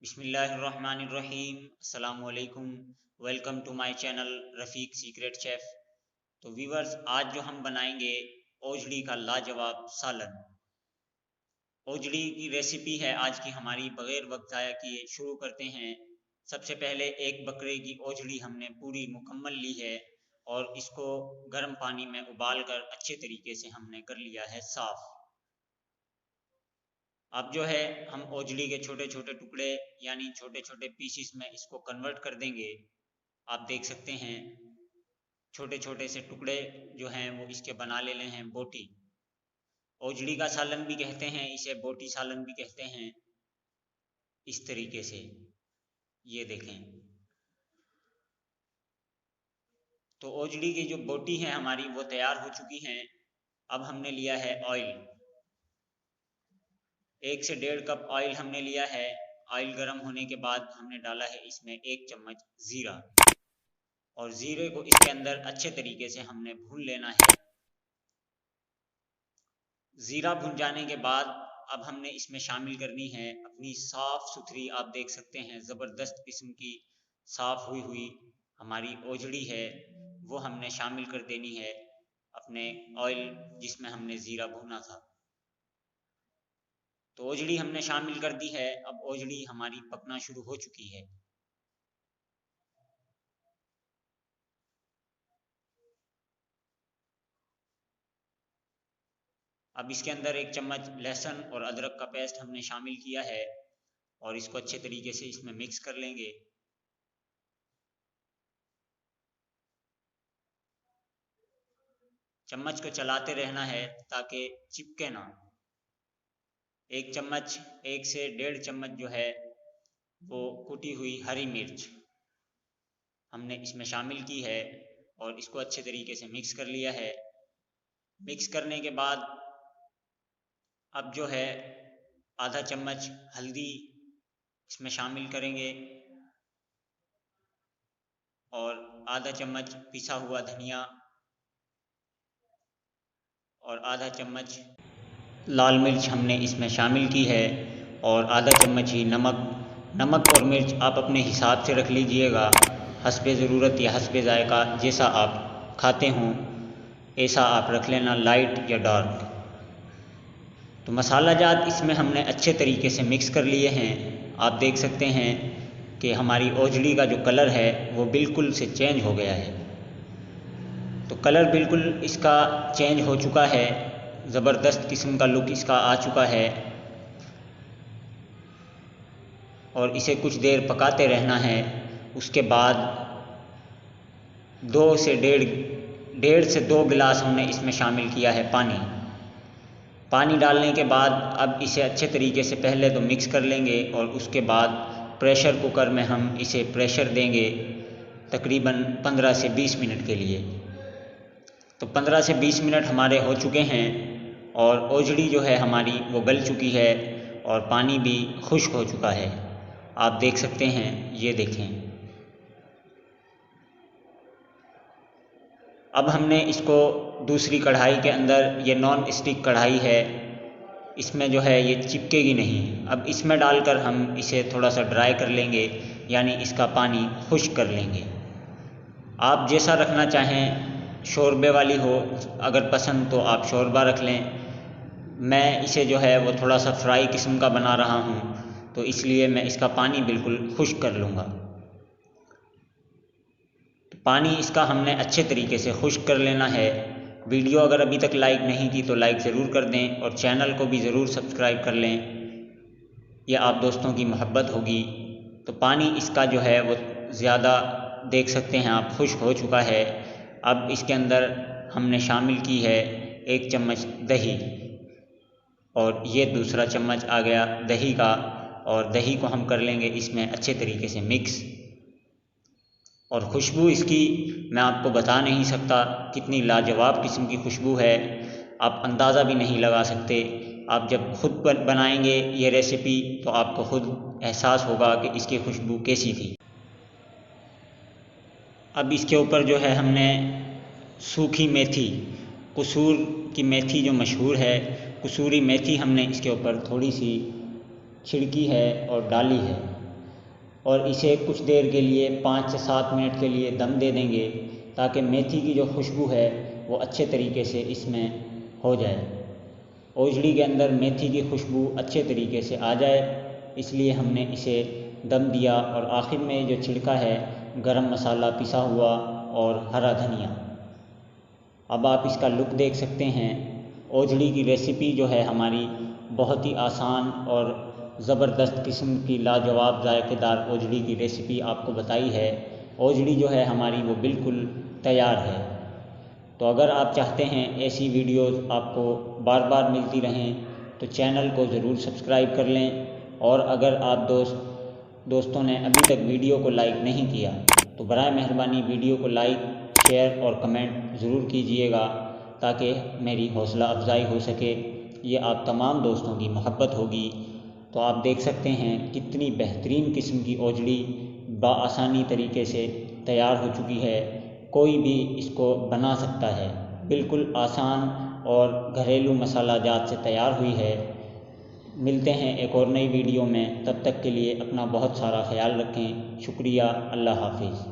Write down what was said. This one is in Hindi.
बिस्मिल्लाहिर्रहमानिर्रहीम। अस्सलामुअलैकुम। Welcome to my channel Rafiq secret chef. तो व्यूवर्स, आज जो हम बनाएंगे ओजड़ी का लाजवाब सालन। ओजड़ी की रेसिपी है आज की हमारी। बग़ैर वक्त ज़ाया किए शुरू करते हैं। सबसे पहले एक बकरे की ओजड़ी हमने पूरी मुकम्मल ली है और इसको गर्म पानी में उबाल कर अच्छे तरीके से हमने कर लिया है साफ़। अब जो है हम ओजड़ी के छोटे छोटे टुकड़े यानी छोटे छोटे पीसीस में इसको कन्वर्ट कर देंगे। आप देख सकते हैं छोटे छोटे से टुकड़े जो हैं वो इसके बना ले हैं बोटी। ओजड़ी का सालन भी कहते हैं इसे, बोटी सालन भी कहते हैं। इस तरीके से ये देखें। तो ओजड़ी की जो बोटी है हमारी वो तैयार हो चुकी हैं। अब हमने लिया है ऑयल। 1 से 1.5 कप ऑयल हमने लिया है। ऑयल गर्म होने के बाद हमने डाला है इसमें 1 चम्मच ज़ीरा और ज़ीरे को इसके अंदर अच्छे तरीके से हमने भून लेना है। ज़ीरा भुन जाने के बाद अब हमने इसमें शामिल करनी है अपनी साफ़ सुथरी, आप देख सकते हैं ज़बरदस्त किस्म की साफ़ हुई हुई हमारी ओजड़ी है, वो हमने शामिल कर देनी है अपने ऑयल जिसमें हमने ज़ीरा भुना था। तो ओजड़ी हमने शामिल कर दी है। अब ओजड़ी हमारी पकना शुरू हो चुकी है। अब इसके अंदर 1 चम्मच लहसुन और अदरक का पेस्ट हमने शामिल किया है और इसको अच्छे तरीके से इसमें मिक्स कर लेंगे। चम्मच को चलाते रहना है ताकि चिपके ना। 1 चम्मच, 1 से 1.5 चम्मच जो है वो कुटी हुई हरी मिर्च हमने इसमें शामिल की है और इसको अच्छे तरीके से मिक्स कर लिया है। मिक्स करने के बाद अब जो है आधा चम्मच हल्दी इसमें शामिल करेंगे और आधा चम्मच पिसा हुआ धनिया और आधा चम्मच लाल मिर्च हमने इसमें शामिल की है और आधा चम्मच ही नमक और मिर्च आप अपने हिसाब से रख लीजिएगा, हस्बे ज़रूरत या हस्बे ज़ायक़ा, जैसा आप खाते हों ऐसा आप रख लेना, लाइट या डार्क। तो मसाला जात इसमें हमने अच्छे तरीके से मिक्स कर लिए हैं। आप देख सकते हैं कि हमारी ओजड़ी का जो कलर है वो बिल्कुल से चेंज हो गया है। तो कलर बिल्कुल इसका चेंज हो चुका है, ज़बरदस्त किस्म का लुक इसका आ चुका है और इसे कुछ देर पकाते रहना है। उसके बाद 2 से 1.5 गिलास हमने इसमें शामिल किया है पानी डालने के बाद अब इसे अच्छे तरीके से पहले तो मिक्स कर लेंगे और उसके बाद प्रेशर कुकर में हम इसे प्रेशर देंगे तकरीबन 15 से 20 मिनट के लिए। तो 15 से 20 मिनट हमारे हो चुके हैं और ओजड़ी जो है हमारी वो गल चुकी है और पानी भी खुश्क हो चुका है। आप देख सकते हैं, ये देखें। अब हमने इसको दूसरी कढ़ाई के अंदर, ये नॉन स्टिक कढ़ाई है, इसमें जो है ये चिपकेगी नहीं। अब इसमें डालकर हम इसे थोड़ा सा ड्राई कर लेंगे यानी इसका पानी खुश्क कर लेंगे। आप जैसा रखना चाहें, शोरबे वाली हो अगर पसंद तो आप शोरबा रख लें। मैं इसे जो है वो थोड़ा सा फ्राई किस्म का बना रहा हूँ तो इसलिए मैं इसका पानी बिल्कुल खुश्क कर लूँगा। तो पानी इसका हमने अच्छे तरीके से खुश्क कर लेना है। वीडियो अगर अभी तक लाइक नहीं की तो लाइक ज़रूर कर दें और चैनल को भी ज़रूर सब्सक्राइब कर लें, यह आप दोस्तों की मोहब्बत होगी। तो पानी इसका जो है वो ज़्यादा देख सकते हैं आप, खुश्क हो चुका है। अब इसके अंदर हमने शामिल की है 1 चम्मच दही और ये दूसरा चम्मच आ गया दही का और दही को हम कर लेंगे इसमें अच्छे तरीके से मिक्स। और खुशबू इसकी मैं आपको बता नहीं सकता कितनी लाजवाब किस्म की खुशबू है, आप अंदाज़ा भी नहीं लगा सकते। आप जब खुद बनाएंगे ये रेसिपी तो आपको खुद एहसास होगा कि इसकी खुशबू कैसी थी। अब इसके ऊपर जो है हमने सूखी मेथी, कसूर की मेथी जो मशहूर है, कसूरी मेथी हमने इसके ऊपर थोड़ी सी छिड़की है और डाली है। और इसे कुछ देर के लिए 5 से 7 मिनट के लिए दम दे देंगे ताकि मेथी की जो खुशबू है वो अच्छे तरीके से इसमें हो जाए। ओजड़ी के अंदर मेथी की खुशबू अच्छे तरीके से आ जाए, इसलिए हमने इसे दम दिया। और आखिर में जो छिड़का है गरम मसाला पिसा हुआ और हरा धनिया। अब आप इसका लुक देख सकते हैं। ओजड़ी की रेसिपी जो है हमारी बहुत ही आसान और ज़बरदस्त किस्म की लाजवाब जायकेदार ओजड़ी की रेसिपी आपको बताई है। ओजड़ी जो है हमारी वो बिल्कुल तैयार है। तो अगर आप चाहते हैं ऐसी वीडियोज़ आपको बार बार मिलती रहें तो चैनल को ज़रूर सब्सक्राइब कर लें। और अगर आप दोस्तों ने अभी तक वीडियो को लाइक नहीं किया तो बराए मेहरबानी वीडियो को लाइक, शेयर और कमेंट ज़रूर कीजिएगा ताकि मेरी हौसला अफजाई हो सके। ये आप तमाम दोस्तों की मोहब्बत होगी। तो आप देख सकते हैं कितनी बेहतरीन किस्म की ओजड़ी बआसानी तरीके से तैयार हो चुकी है। कोई भी इसको बना सकता है, बिल्कुल आसान और घरेलू मसाला जात से तैयार हुई है। मिलते हैं एक और नई वीडियो में, तब तक के लिए अपना बहुत सारा ख्याल रखें। शुक्रिया, अल्लाह हाफिज़।